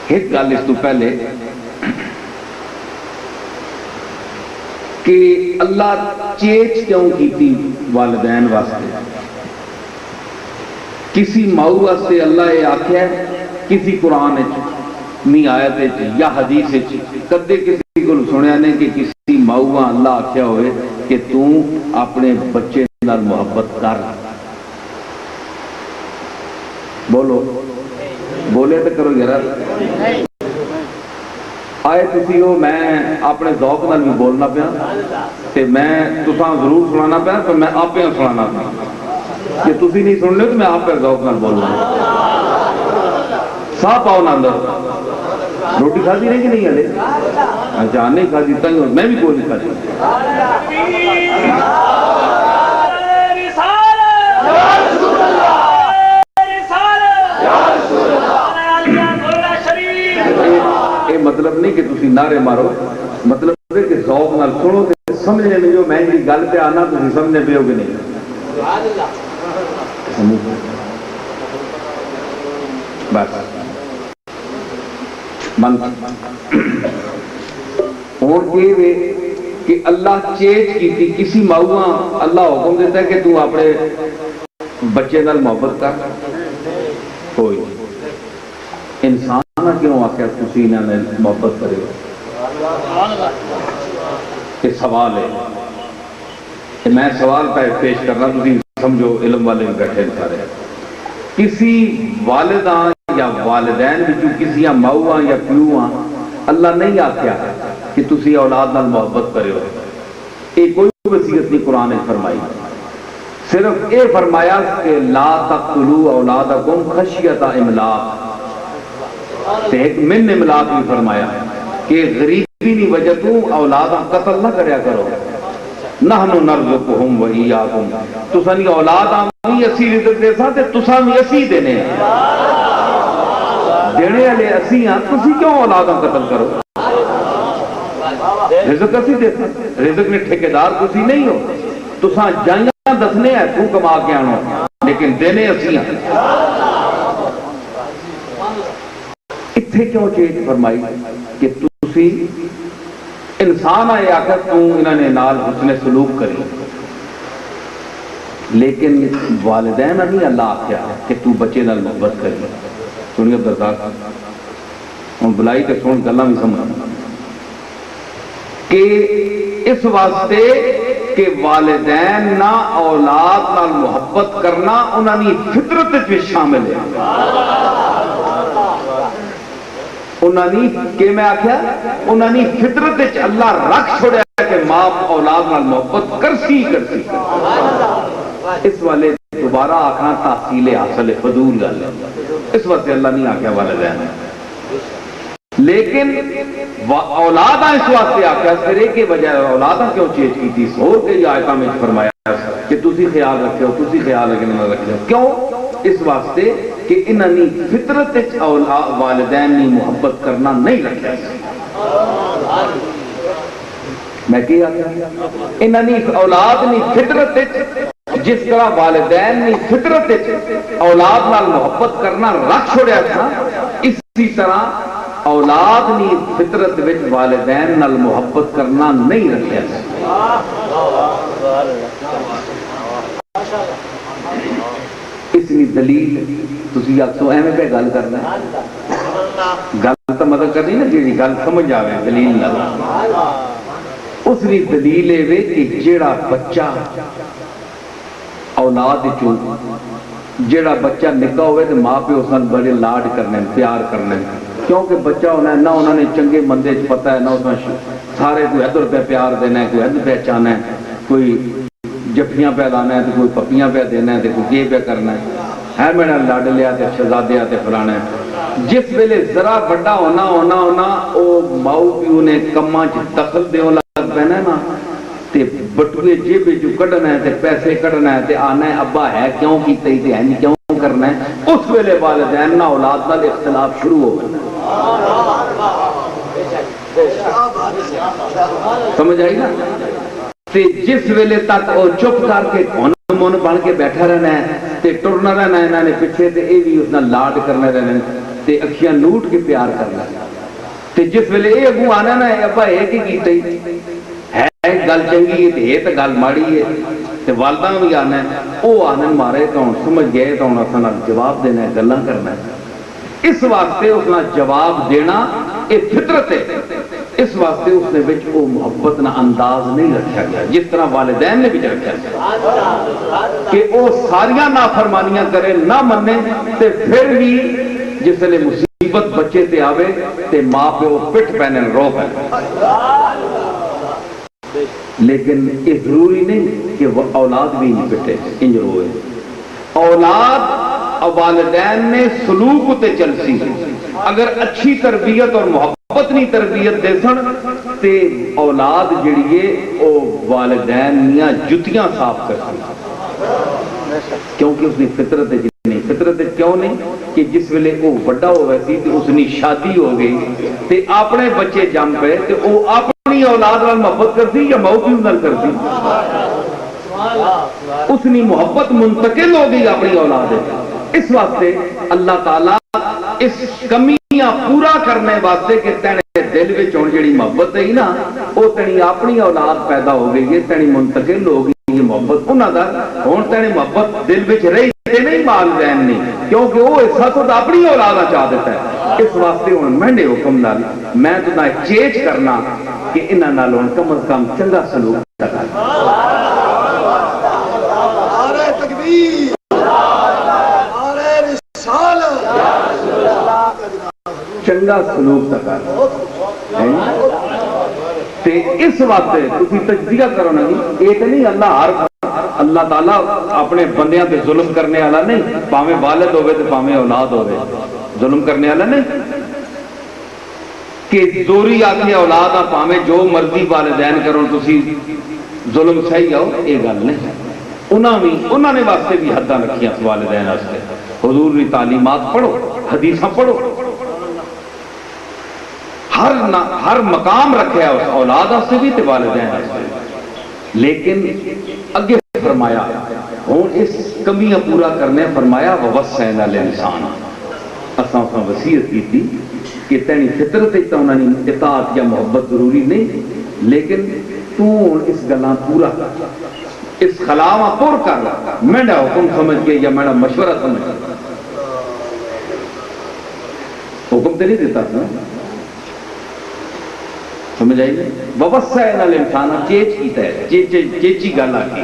ایک گل اس تو پہلے کہ اللہ چیچ کیوں کی والدین واسطے؟ کسی ماؤ واسطے اللہ یہ آخیا کسی قرآن نہیں آیت یا حدیث کدے کسی کو سنیا نہیں کہ کسی ماؤ اللہ آخیا ہوئے کہ تو اپنے بچے نال محبت کر؟ بولو بولے تو کرو یار آئے تسی ہو میں اپنے ذوق نال بھی بولنا پیا تے میں تساں ضرور سنانا پیا پر میں آپ ہی سنانا پیا کہ تسی نہیں سن لے تو میں آپ پہ ذوق نال بولنا سا پاؤ نا اندر روٹی کھا دی نہیں کہ نہیں ہلے اچھا نہیں کھا دی تنگ میں بھی کوئی نہیں کھا دی مطلب نہیں کہ تسی نعرے مارو مطلب ہے کہ ذوق نال سنو تے سمجھنے میں جو میں دی گل پہ آنا تسی سمجھنے پہ ہو کہ نہیں بس من اور یہ کہ اللہ چیچ کی تھی کسی ماؤں اللہ حکم دیتا ہے کہ تو اپنے بچے نال محبت کر کوئی انسان کیوں آخر تسی انہوں نے محبت کرے یہ سوال ہے کہ میں سوال پیش کرنا تسی سمجھو علم والے بیٹھے سارے کسی والدان یا والدین بھی کسی ماؤں یا پیوں اللہ نہیں آخیا کہ تسی اولاد نال محبت کرے ہو یہ کوئی وصیت نہیں قرآن نے فرمائی صرف یہ فرمایا کہ لا تقتلوا اولادکم خشیۃ املاق ایک من املاق بھی فرمایا کہ غریبی نہیں وجہ تو اولاداں قتل نہ کریا کرو نحن نرزقہم و ایاکم تساں دی اولاداں بھی اسی رزق دے ساں تے تساں بھی اسی دینے والے اسی ہاں تسی کیوں اولاداں قتل کرو رزق اسی دے ساں رزق نے ٹھیکیدار تسی نہیں ہو تساں جائیاں دسنے ہیں تو کما کے آنو لیکن دینے اسی ہاں اتھے کیوں چیز فرمائی کہ تسی انسان آئے آکر تو انہوں نے نال حسن سلوک کری لیکن والدین نہیں اللہ آکھیا کہ تو بچے نال محبت کری سنی عبدالرزاق ہم بلائی کے سن گلاں بھی سمجھ کہ اس واسطے کہ والدین نہ اولاد نال محبت کرنا انہوں نے فطرت میں شامل ہے انہوں نے کہ میں آکھیا انہوں نے فطرت اللہ رکھ چھوڑیا کہ ماں اولاد نال محبت کرسی اس والے دوبارہ آکھنا تحصیل حاصل فضول گل اس واسطے اللہ نہیں آکھیا والدین لیکن اولاداں اس واسطے آکھیا سرے کے بجائے اولاداں کیوں چیز کی تھی سور کے یہ آیتاں میں فرمایا کہ تسی خیال رکھے ہو تسی خیال رکھے ہو کیوں اس واسطے کہ انہوں نے فطرت والدین نے محبت کرنا نہیں رکھا میں کیا انہوں نے اولاد نے فطرت جس طرح والدین نے فطرت اولاد نال محبت کرنا رکھ چھوڑیا تھا اسی طرح اولاد نے فطرت وچ والدین نال محبت کرنا نہیں رکھا اس لیے دلیل تسی آکھو ایویں پہ گل کرنا گل تو مدد کرنی نا جی گل سمجھ آوے دلیل نال اس لیے دلیل ہے کہ جیڑا بچہ اولاد چوں جیڑا بچہ نکا ہوئے تو ماں پہ اس بڑے لاڈ کرنے پیار کرنے کیونکہ بچہ ہونا ہے نہ انہوں نے چنگے مندے پتہ ہے نہ اس سارے کوئی ادھر پہ پیار دینا ہے کوئی ادھر پہ چاہنا ہے کوئی جفیاں پہ لانا ہے تو کوئی پپیاں پہ دینا ہے تو کوئی یہ پہ کرنا ہے میرا لڈ لیا تے شہزادیا تے فلانا ہے جس ویلے ذرا بڑا ہونا او ماؤ پیو نے کماں چ دخل دیون لگ پینا ہے نا تے بٹوے جیب جو کڈنا ہے تے پیسے کڈنا ہے تے آنا ہے ابا ہے کیوں کیتے تے ہے نہیں کیوں کرنا ہے اس ویلے والدین نہ اولاد نال اختلاف شروع ہو گیا سمجھ آئی نا تے جس ویلے تک وہ چپ کر کے من بن کے بیٹھا رہنا ہے تے ٹرنا رہنا انہوں نے پیچھے تے اے بھی اس نال لاڈ کرنا رہنا تے اکھیاں لوٹ کے پیار کرنا تے جس ویلے اے اگوں آنا نا ابا اے کی کیتے ہے گل چنگی ہے تے تے گل ماڑی ہے تے والدہ بھی آنا ہے او آنن مارے تو ہن سمجھ گئے تو ہن اساں نال جواب دینا ہے گلاں کرنا ہے اس واسطے اس نال جواب دینا اے فطرت ہے اس واسطے اس نے بچ وہ محبت نہ انداز نہیں رکھا گیا جس طرح والدین نے بھی رکھا گیا کہ وہ ساریاں نافرمانیاں کرے نہ منے تے پھر بھی جس لئے مصیبت بچے تے آوے تے ماں پہ وہ پٹ پہنے رو پہنے لیکن یہ ضروری نہیں کہ وہ اولاد بھی نہیں پٹے انج روئے اولاد والدین نے سلوک تے چلسی اگر اچھی تربیت اور محبت نہیں تربیت دے سن تے اولاد جڑی ہے او والدین میاں جتیاں صاف کر سن کیونکہ اس نے فطرت نہیں فطرت کیوں نہیں کہ جس ویلے وہ بڑا ہو گئی تے اس نے شادی ہو گئی تے اپنے بچے جم پے تے وہ اپنی اولاد نال محبت کرتی یا ماؤ پیو نال کرتی اس نے محبت منتقل ہو گئی اپنی اولاد اس واسطے اللہ تعالیٰ اس کمیاں پورا کرنے واسطے کہ تینے دل وچ ہن جڑی محبت ہے نا او تیری اپنی اولاد پیدا ہو گئی ہے تیری منتقل ہو گئی یہ محبت انہاں دا ہن تیری محبت دل وچ رہی تے نہیں والدین نہیں کیونکہ وہ حصہ تو اپنی اولاد چاہ دیتا ہے اس واسطے ہن میں نے حکم نال میں تو نہ چیچ کرنا کہ انہاں نال ہن کم از کم چنگا سلوک کرنا نعرہ تکبیر چنگا سلوک تک تے اس واسطے تسی تجزیہ کرو نا ایک نہیں اللہ تعالیٰ اپنے بندیاں تے ظلم کرنے والا نہیں پاویں والد ہوئے تے پاویں اولاد ہوئے ظلم کرنے والا نہیں کہ زوری آکھے اولاد آ پاویں جو مرضی والدین کرو تسی ظلم صحیح آؤ یہ گل نہیں انہوں نے واسطے بھی حداں رکھیاں والدین واسطے حضور کی تعلیمات پڑھو حدیثاں پڑھو ہر مقام رکھے اس اولاد سے بھی تے والدین سے لیکن اگے فرمایا ہوں اس کمیاں پورا کرنے فرمایا ووصینا الانسان اساں وصیت کی تھی کہ تینی فطرت تے انہاں نے اطاعت یا محبت ضروری نہیں لیکن تو اس گلاں پورا کر اس خلاواں پور کر میرا حکم سمجھ کے یا میرا مشورہ سمجھ حکم تے نہیں دیتا تھا سمجھ آئی ووصینا الانسان چیچ کیتا ہے چیچی گل آ گئی